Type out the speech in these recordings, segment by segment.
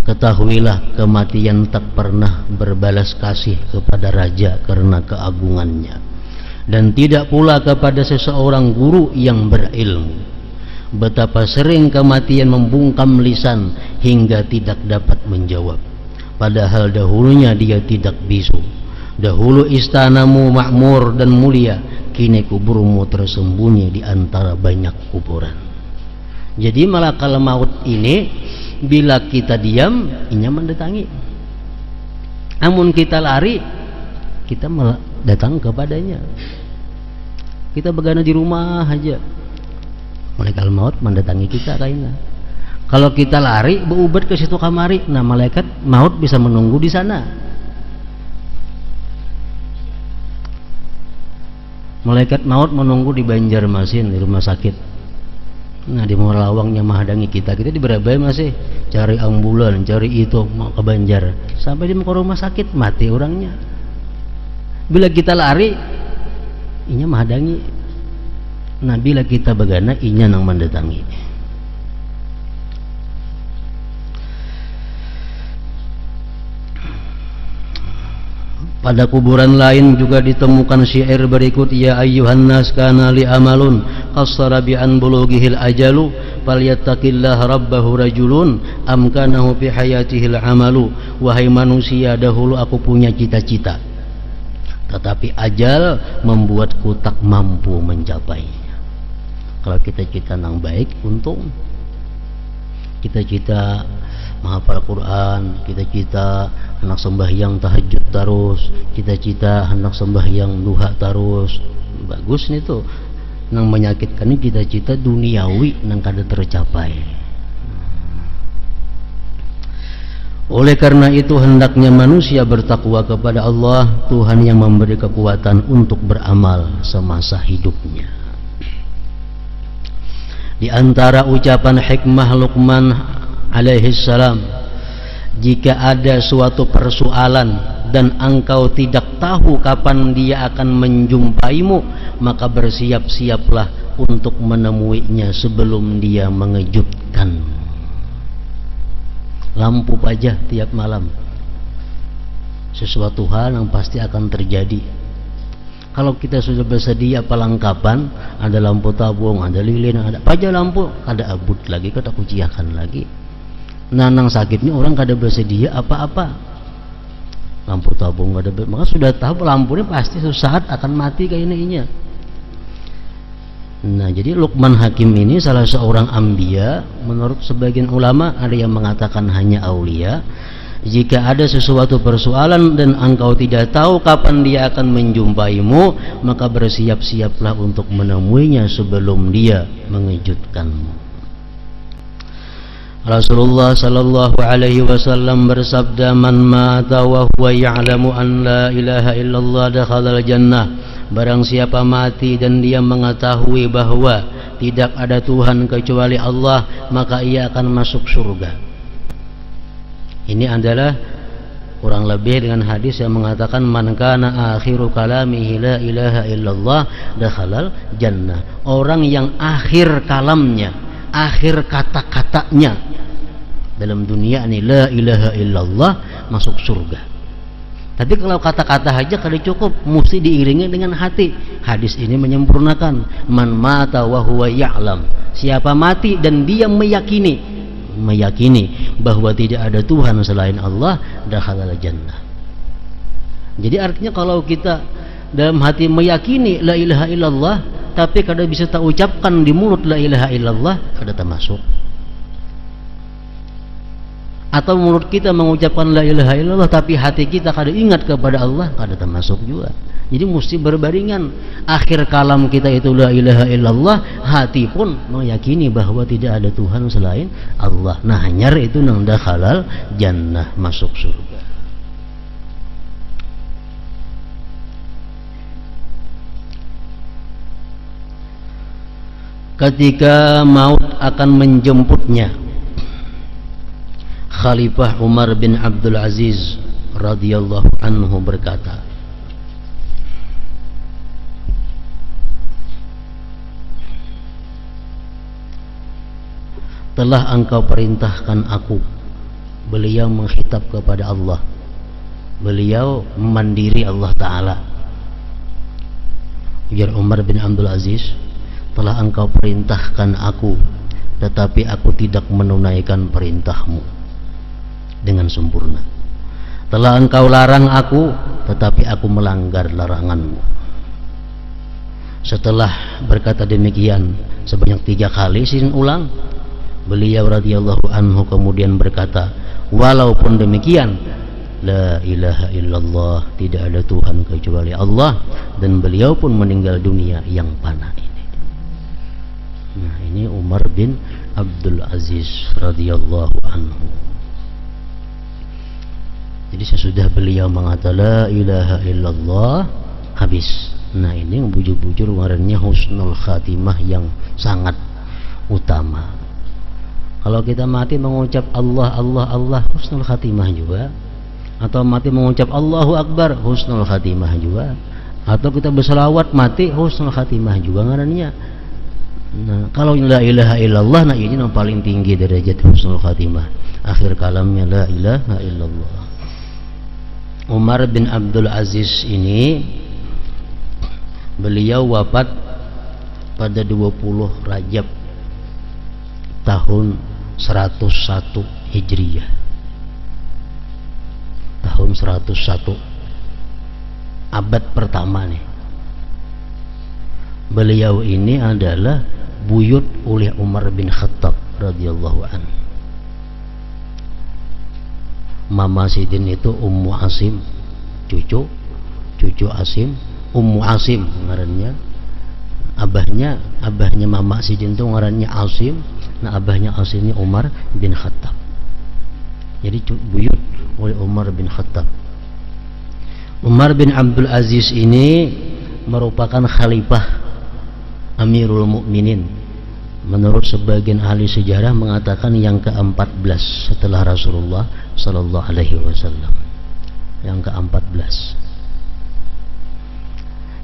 Ketahuilah kematian tak pernah berbalas kasih kepada raja karena keagungannya, dan tidak pula kepada seseorang guru yang berilmu. Betapa sering kematian membungkam lisan hingga tidak dapat menjawab, padahal dahulunya dia tidak bisu. Dahulu istanamu makmur dan mulia, kini kuburmu tersembunyi di antara banyak kuburan. Jadi malakal maut ini bila kita diam, inya mendatangi. Namun kita lari, kita malah datang kepadanya. Kita begana di rumah aja, malaikat maut mendatangi kita kayaknya. Kalau kita lari berubat ke situ kamari, nah malaikat maut bisa menunggu di sana. Malaikat maut menunggu di Banjarmasin, di rumah sakit. Nah di Morawangnya menghadangi kita di Berabai masih cari ambulan, cari itu mau ke Banjar, sampai di rumah sakit mati orangnya. Bila kita lari, inya menghadangi. Nah bila kita begana, inya nang mendatangi. Pada kuburan lain juga ditemukan syair berikut, ya ayyuhan nas kana li amalun qassara bi an bulughihil ajalu falyattaqillah rabbahu rajulun amkanahu fi hayatihil amalu. Wahai manusia, dahulu aku punya cita-cita, tetapi ajal membuatku tak mampu mencapainya. Kalau kita cita nang baik, untung. Cita-cita menghafal Quran, cita-cita hendak sembahyang tahajud terus, cita-cita hendak sembahyang duha terus, bagus nih tuh. Nang menyakitkan ini cita-cita duniawi nang kada tercapai. Oleh karena itu hendaknya manusia bertakwa kepada Allah, Tuhan yang memberi kekuatan untuk beramal semasa hidupnya. Di antara ucapan hikmah Luqman alaihi salam, jika ada suatu persoalan dan engkau tidak tahu kapan dia akan menjumpaimu, maka bersiap-siaplah untuk menemuinya sebelum dia mengejutkanmu. Lampu pajah tiap malam, sesuatu hal yang pasti akan terjadi. Kalau kita sudah bersedia perlengkapan, ada lampu tabung, ada lilin, ada pajah lampu, ada abut lagi, kita kuciakan lagi. Nanang sakitnya orang kada bersedia apa-apa, lampu tabung kada, maka sudah tahu lampunya pasti suatu saat akan mati kayaknya. Nah jadi Luqman Hakim ini salah seorang anbiya. Menurut sebagian ulama ada yang mengatakan hanya aulia. Jika ada sesuatu persoalan dan engkau tidak tahu kapan dia akan menjumpaimu, maka bersiap-siaplah untuk menemuinya sebelum dia mengejutkanmu. Rasulullah sallallahu alaihi wasallam bersabda, man mata wa huwa ya'lamu an la ilaha illallah dakhala al-jannah. Barang siapa mati dan dia mengetahui bahwa tidak ada Tuhan kecuali Allah, maka ia akan masuk surga. Ini adalah kurang lebih dengan hadis yang mengatakan, man kana akhiru kalamihi la ilaha illallah dakhalal jannah. Orang yang akhir kalamnya, akhir kata-katanya dalam dunia ini la ilaha illallah, masuk surga. Tapi kalau kata-kata saja kada cukup, mesti diiringi dengan hati. Hadis ini menyempurnakan, man mata wa huwa ya'lam. Siapa mati dan dia meyakini bahwa tidak ada Tuhan selain Allah, dakhalal jannah. Jadi artinya kalau kita dalam hati meyakini la ilaha illallah, tapi kada bisa tak ucapkan di mulut la ilaha illallah, kada termasuk. Atau mulut kita mengucapkan la ilaha illallah tapi hati kita kada ingat kepada Allah, kada termasuk juga. Jadi mesti berbaringan. Akhir kalam kita itu la ilaha illallah, hati pun meyakini bahwa tidak ada Tuhan selain Allah. Nah hanyar itu nang dakhalal jannah, masuk surga. Ketika maut akan menjemputnya, Khalifah Umar bin Abdul Aziz radhiyallahu anhu berkata, telah engkau perintahkan aku beliau menghitab kepada Allah, beliau mandiri Allah Ta'ala. Ujar Umar bin Abdul Aziz, telah engkau perintahkan aku, tetapi aku tidak menunaikan perintahmu dengan sempurna. Telah engkau larang aku, tetapi aku melanggar laranganmu. Setelah berkata demikian sebanyak 3 kali sidin ulang, beliau radhiyallahu anhu kemudian berkata, walaupun demikian, la ilaha illallah, tidak ada Tuhan kecuali Allah, dan beliau pun meninggal dunia yang fana ini. Nah, ini Umar bin Abdul Aziz radhiyallahu anhu. Jadi sesudah beliau mengatakan la ilaha illallah, habis. Nah, ini bujur-bujur warnanya husnul khatimah yang sangat utama. Kalau kita mati mengucap Allah Allah Allah, husnul khatimah juga. Atau mati mengucap Allahu Akbar, husnul khatimah juga. Atau kita berselawat mati, husnul khatimah juga ngarannya. Nah, kalau la ilaha illallah, nah ini yang paling tinggi derajat husnul khatimah. Akhir kalamnya la ilaha illallah. Umar bin Abdul Aziz ini beliau wafat pada 20 Rajab tahun 101 Hijriyah. Tahun 101 abad pertama nih. Beliau ini adalah buyut oleh Umar bin Khattab radhiyallahu anhu. Mama Sidin itu Ummu Asim, cucu Asim, Ummu Asim ngarannya. Abahnya Mama Sidin itu ngarannya Asim. Nah, abahnya Asimnya Umar bin Khattab. Jadi buyut oleh Umar bin Khattab. Umar bin Abdul Aziz ini merupakan khalifah Amirul Mukminin. Menurut sebagian ahli sejarah mengatakan yang ke-14 setelah Rasulullah sallallahu alaihi wasallam. Yang ke-14.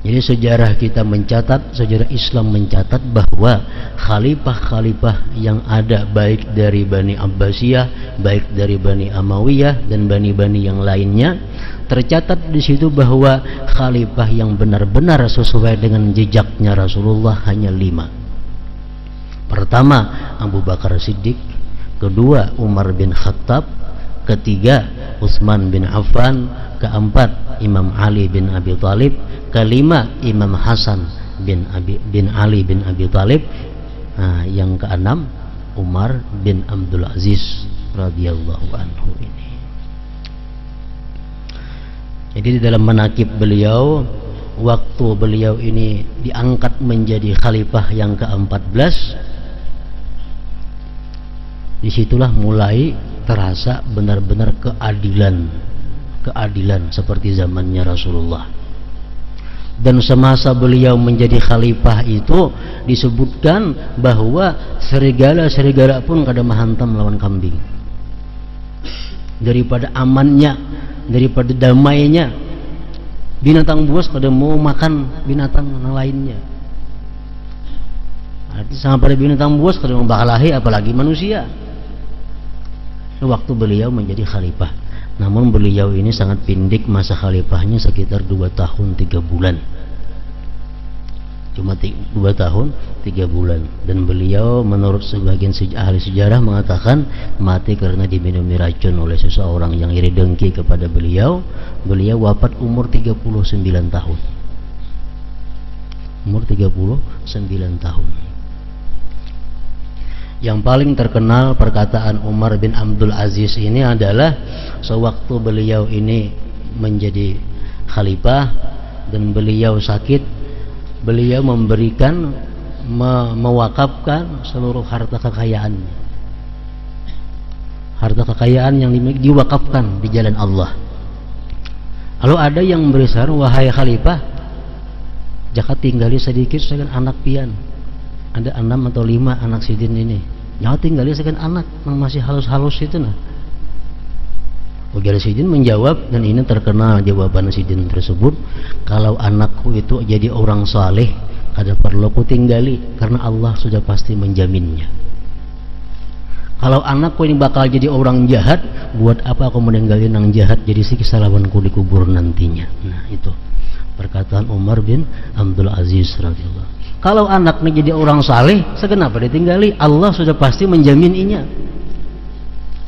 Jadi sejarah kita mencatat, sejarah Islam mencatat bahwa khalifah-khalifah yang ada baik dari Bani Abbasiyah, baik dari Bani Amawiyah dan bani-bani yang lainnya, tercatat di situ bahwa khalifah yang benar-benar sesuai dengan jejaknya Rasulullah hanya 5. Pertama Abu Bakar Siddiq, kedua Umar bin Khattab, ketiga Utsman bin Affan, keempat Imam Ali bin Abi Thalib, kelima Imam Hasan bin Ali bin Abi Thalib, yang keenam Umar bin Abdul Aziz radhiyallahu anhu ini. Jadi di dalam manaqib beliau, waktu beliau ini diangkat menjadi khalifah yang ke-14, disitulah mulai terasa benar-benar keadilan seperti zamannya Rasulullah. Dan semasa beliau menjadi khalifah itu disebutkan bahwa serigala pun kada menghantam lawan kambing. Daripada amannya, daripada damainya, binatang buas kada mau makan binatang yang lainnya. Artinya sama pada binatang buas kada mau bakalahi, apalagi manusia. Waktu beliau menjadi khalifah. Namun beliau ini sangat pendek masa khalifahnya, sekitar 2 tahun 3 bulan. Cuma 2 tahun 3 bulan. Dan beliau menurut sebagian ahli sejarah mengatakan mati karena diminumi racun oleh seseorang yang iri dengki kepada beliau. Beliau wafat umur 39 tahun. Umur 39 tahun. Yang paling terkenal perkataan Umar bin Abdul Aziz ini adalah sewaktu beliau ini menjadi khalifah dan beliau sakit, beliau memberikan, mewakafkan seluruh harta kekayaannya. Harta kekayaan yang diwakafkan di jalan Allah. Lalu ada yang memberi saran, wahai khalifah, jangan tinggali sedikit dengan anak pian. Ada 6 atau 5 anak sidin ini, jangan tinggali sekian anak yang masih halus-halus itu nah. Ujar sidin menjawab, dan ini terkenal jawaban sidin tersebut, kalau anakku itu jadi orang saleh, kada perlu ku tinggali karena Allah sudah pasti menjaminnya. Kalau anakku ini bakal jadi orang jahat, buat apa aku meninggalin yang jahat jadi siksa lawanku di kubur nantinya. Nah itu perkataan Umar bin Abdul Aziz radhiyallahu. Kalau anaknya jadi orang saleh, sekenapa ditinggali? Allah sudah pasti menjamininya.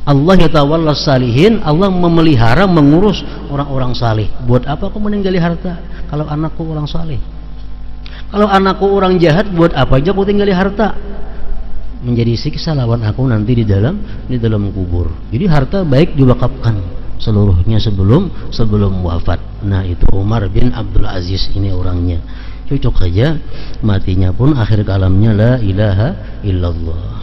Allah yatawalla salihin, Allah memelihara, mengurus orang-orang saleh. Buat apa aku meninggali harta kalau anakku orang saleh? Kalau anakku orang jahat, buat apa aja aku tinggali harta? Menjadi siksa lawan aku nanti di dalam kubur. Jadi harta baik diwakafkan seluruhnya sebelum wafat. Nah itu Umar bin Abdul Aziz ini orangnya. Cocok saja matinya pun akhir kalamnya la ilaha illallah.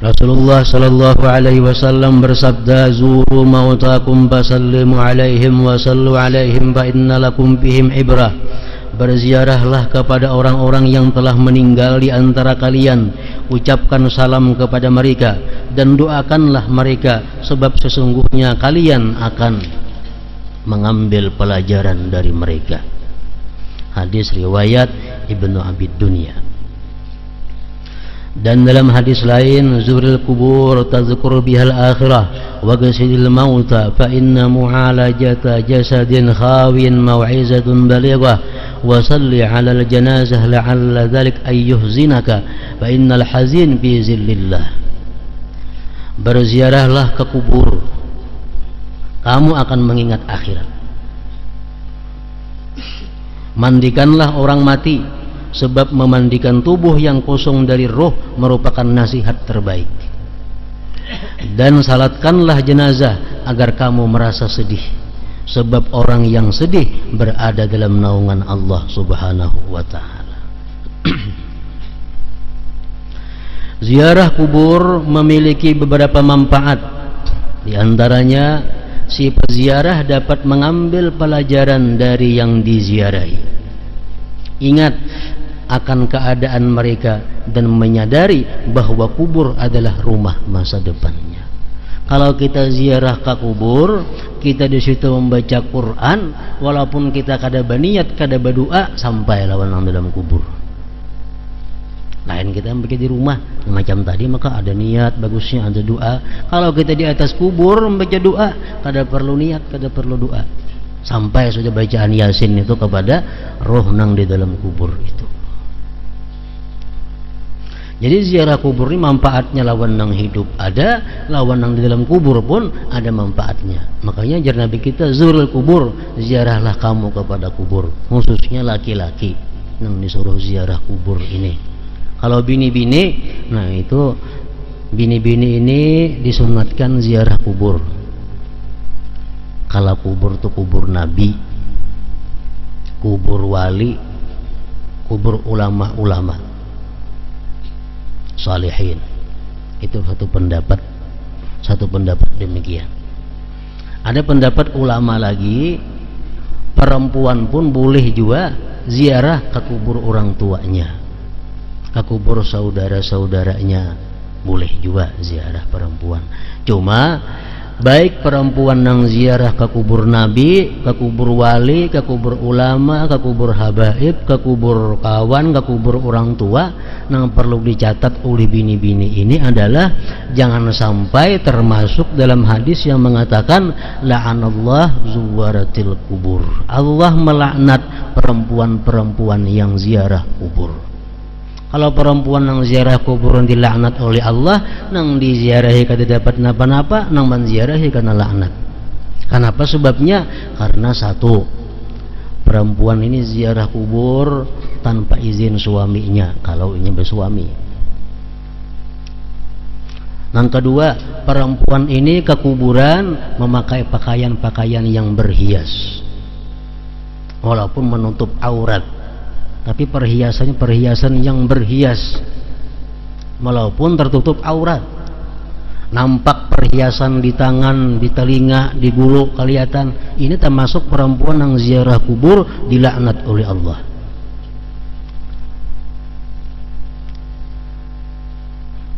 Rasulullah sallallahu alaihi wasallam bersabda, "Zuru mautakum fasallimu alaihim wa sallu alaihim fa inna lakum bihim ibrah." Berziarahlah kepada orang-orang yang telah meninggal di antara kalian, ucapkan salam kepada mereka dan doakanlah mereka, sebab sesungguhnya kalian akan mengambil pelajaran dari mereka. Hadis riwayat Ibnu Abi Dunya. Dan dalam hadis lain, zuril kubur tadhkur bihal akhirah wa ghasilil mauta fa inna mu'alajata jasadin khawin mau'izatun balighah wa salli 'alal janazah la'alla dhalik ay yuhzinaka fa innal hazin fi zillillah. Berziarahlah ke kubur, kamu akan mengingat akhirat. Mandikanlah orang mati, sebab memandikan tubuh yang kosong dari roh merupakan nasihat terbaik. Dan salatkanlah jenazah agar kamu merasa sedih, sebab orang yang sedih berada dalam naungan Allah subhanahu wa ta'ala. Ziarah kubur memiliki beberapa manfaat. Di antaranya, si peziarah dapat mengambil pelajaran dari yang diziarahi. Ingat akan keadaan mereka dan menyadari bahwa kubur adalah rumah masa depannya. Kalau kita ziarah ke kubur, kita di situ membaca Quran, walaupun kita kada berniat, kada berdoa, sampai lawan nang dalam kubur. Lain kita membaca di rumah macam tadi, maka ada niat, bagusnya ada doa. Kalau kita di atas kubur membaca doa, kada perlu niat, kada perlu doa. Sampai sudah bacaan Yasin itu kepada roh nang di dalam kubur itu. Jadi ziarah kubur ini manfaatnya lawan nang hidup ada, lawan nang di dalam kubur pun ada manfaatnya. Makanya jar Nabi kita, zurul kubur, ziarahlah kamu kepada kubur, khususnya laki-laki nang disuruh ziarah kubur ini. Kalau bini-bini, nah itu bini-bini ini disunatkan ziarah kubur. Kalau kubur itu kubur Nabi, kubur wali, kubur ulama-ulama salihin. Itu satu pendapat demikian. Ada pendapat ulama lagi, perempuan pun boleh juga ziarah ke kubur orang tuanya, ke kubur saudara-saudaranya, boleh juga ziarah perempuan. Cuma baik perempuan nang ziarah ke kubur Nabi, ke kubur wali, ke kubur ulama, ke kubur habaib, ke kubur kawan, ke kubur orang tua, nang perlu dicatat oleh bini-bini ini adalah jangan sampai termasuk dalam hadis yang mengatakan la'anallah zuwaratil kubur. Allah melaknat perempuan-perempuan yang ziarah kubur. Kalau perempuan nang ziarah kuburan dilaknat oleh Allah, nang diziarahi kada dapat napa-napa, nang menziarahi karena laknat. Kenapa sebabnya? Karena satu, perempuan ini ziarah kubur tanpa izin suaminya kalau ini bersuami. Yang kedua, perempuan ini ke kuburan memakai pakaian-pakaian yang berhias, walaupun menutup aurat. Tapi perhiasannya perhiasan yang berhias, walaupun tertutup aurat. Nampak perhiasan di tangan, di telinga, di gulu kelihatan. Ini termasuk perempuan yang ziarah kubur dilaknat oleh Allah.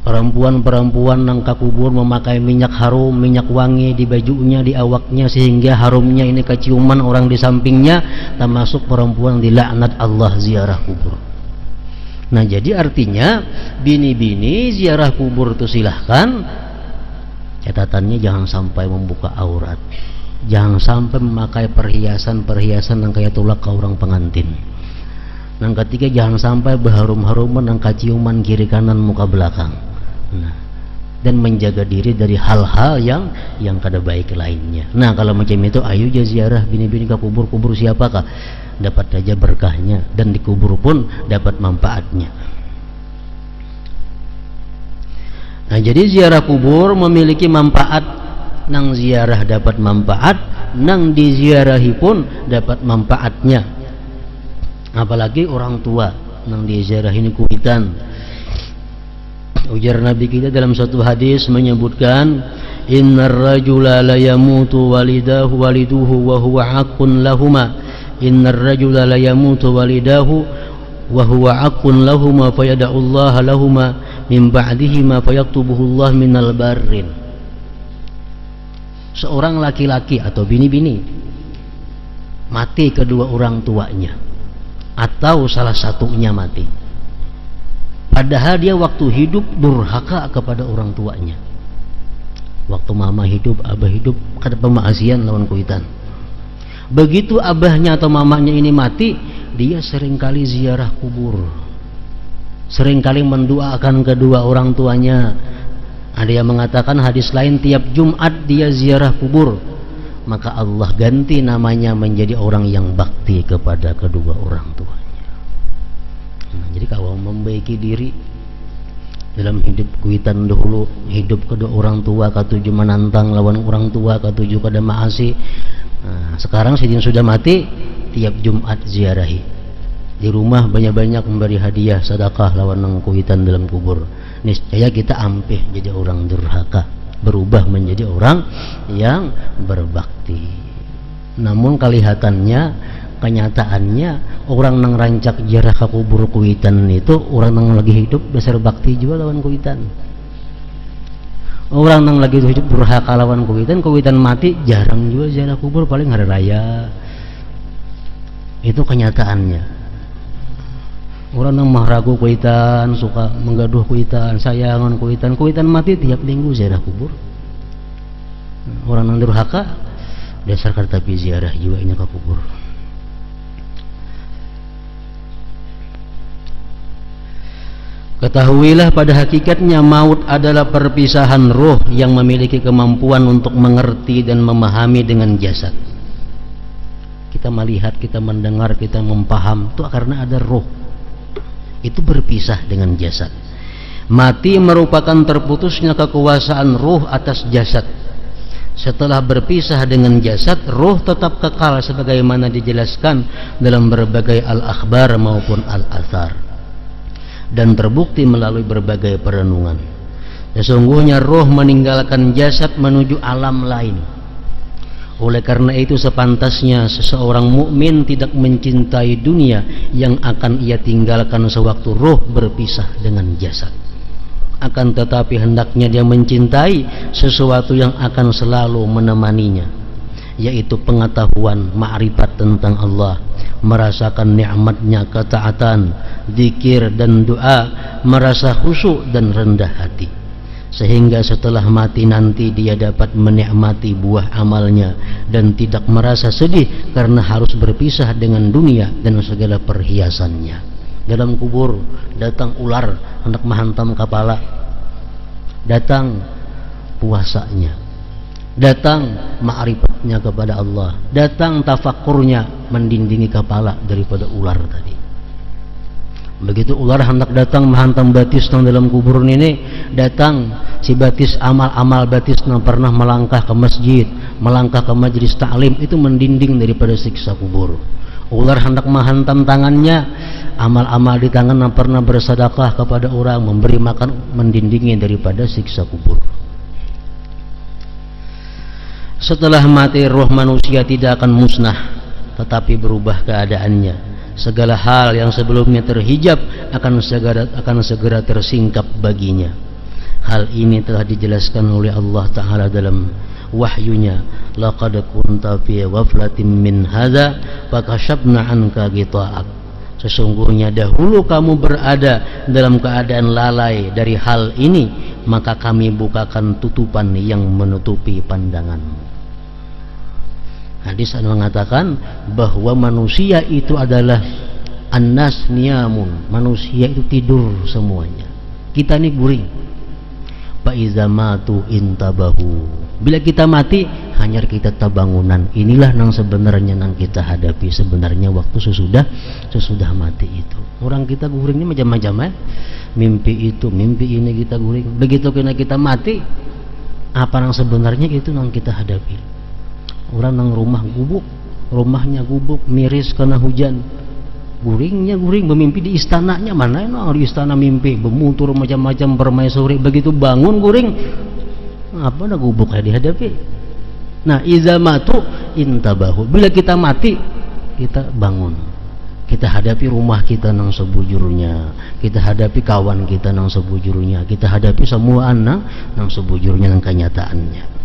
Perempuan-perempuan yang ke kubur memakai minyak harum, minyak wangi di bajunya, di awaknya, sehingga harumnya ini keciuman orang di sampingnya, termasuk perempuan dilaknat Allah ziarah kubur. Nah, jadi artinya bini-bini ziarah kubur itu silahkan, catatannya jangan sampai membuka aurat, jangan sampai memakai perhiasan-perhiasan yang kayak tulak ke orang pengantin. Yang ketiga, jangan sampai berharum-haruman dan ciuman kiri kanan muka belakang. Nah, dan menjaga diri dari hal-hal yang kada baik lainnya. Nah, kalau macam itu, ayo aja ziarah bini-bini ke kubur siapakah? Dapat aja berkahnya, dan dikubur pun dapat manfaatnya. Nah, jadi ziarah kubur memiliki manfaat. Nang ziarah dapat manfaat, nang diziarahi pun dapat manfaatnya. Apalagi orang tua nang diziarah ini kuitan. Ujar Nabi kita dalam satu hadis menyebutkan, innar rajula la yamutu waliduhu wa huwa haqqun lahuma. Innar rajula la yamutu walidahu wa huwa haqqun lahuma fayada'ullaha lahuma min ba'dihima fayaktubuhullah minal barrin. Seorang laki-laki atau bini-bini mati kedua orang tuanya, atau salah satunya mati, padahal dia waktu hidup durhaka kepada orang tuanya. Waktu mama hidup, abah hidup, kada pemaasian lawan kuitan. Begitu abahnya atau mamanya ini mati, dia seringkali ziarah kubur, seringkali mendoakan kedua orang tuanya. Ada yang mengatakan hadis lain, tiap Jumat dia ziarah kubur, maka Allah ganti namanya menjadi orang yang bakti kepada kedua orang tuanya. Nah, jadi kalau membaiki diri dalam hidup kuitan dahulu, hidup kedua orang tua katuju menantang lawan orang tua katuju kada maasi. Nah, sekarang sidin sudah mati, tiap Jumat ziarahi. Di rumah banyak-banyak memberi hadiah sedekah lawan nang kuitan dalam kubur. Niscaya kita ampih jadi orang durhaka, berubah menjadi orang yang berbakti. Namun kelihatannya, kenyataannya, orang nang rancak ziarah ke kubur kuitan itu orang nang lagi hidup besar bakti juga lawan kuitan. Orang nang lagi hidup durhaka lawan kuitan mati jarang juga ziarah kubur, paling hari raya. Itu kenyataannya. Orang nang mahragu kuitan, suka menggaduh kuitan, sayangan kuitan mati tiap minggu ziarah kubur. Orang nang durhaka dasar kartapi ziarah jiwanya ke kubur. Ketahuilah pada hakikatnya maut adalah perpisahan roh yang memiliki kemampuan untuk mengerti dan memahami dengan jasad. Kita melihat, kita mendengar, kita mempaham, itu karena ada roh. Itu berpisah dengan jasad. Mati merupakan terputusnya kekuasaan roh atas jasad. Setelah berpisah dengan jasad, roh tetap kekal sebagaimana dijelaskan dalam berbagai al-akhbar maupun al-athar, dan terbukti melalui berbagai perenungan. Sesungguhnya roh meninggalkan jasad menuju alam lain. Oleh karena itu sepantasnya seseorang mukmin tidak mencintai dunia yang akan ia tinggalkan sewaktu roh berpisah dengan jasad. Akan tetapi hendaknya dia mencintai sesuatu yang akan selalu menemaninya, yaitu pengetahuan, ma'rifat tentang Allah, merasakan nikmatnya ketaatan, zikir dan doa, merasa khusyuk dan rendah hati, sehingga setelah mati nanti dia dapat menikmati buah amalnya dan tidak merasa sedih karena harus berpisah dengan dunia dan segala perhiasannya. Dalam kubur datang ular hendak menghantam kepala, datang puasanya, datang ma'rifatnya kepada Allah, datang tafakurnya mendindingi kepala daripada ular tadi. Begitu ular hendak datang menghantam batis nang dalam kubur ini, datang si batis, amal-amal batis nang pernah melangkah ke masjid, melangkah ke majelis taklim, itu mendinding daripada siksa kubur. Ular hendak menghantam tangannya, amal-amal di tangan nang pernah bersedekah kepada orang, memberi makan, mendindingi daripada siksa kubur. Setelah mati, roh manusia tidak akan musnah, tetapi berubah keadaannya. Segala hal yang sebelumnya terhijab akan segera tersingkap baginya. Hal ini telah dijelaskan oleh Allah Ta'ala dalam wahyunya, laqad kunta fi ghaflatin min hadza fakashafna anka ghita'ak Sesungguhnya dahulu kamu berada dalam keadaan lalai dari hal ini, maka kami bukakan tutupan yang menutupi pandanganmu. Hadis mengatakan bahwa manusia itu adalah annas niyamun, manusia itu tidur semuanya. Kita ini guring. Fa iza matu intabahu. Bila kita mati, hanya kita tabangunan. Inilah yang sebenarnya yang kita hadapi sebenarnya waktu sesudah mati itu. Orang kita guringnya macam-macam mimpi itu, mimpi ini kita guring. Begitu kita mati, apa yang sebenarnya itu yang kita hadapi. Orang yang rumahnya gubuk, miris karena hujan. Guringnya guring, bermimpi di istananya. Mana di istana mimpi, bermutur macam-macam, bermaisuri. Begitu bangun guring, apa nak gubuk dihadapi. Nah, iza matu intabahu. Bila kita mati, kita bangun. Kita hadapi rumah kita nang sebujurnya. Kita hadapi kawan kita nang sebujurnya. Kita hadapi semua anak nang sebujurnya nang kenyataannya.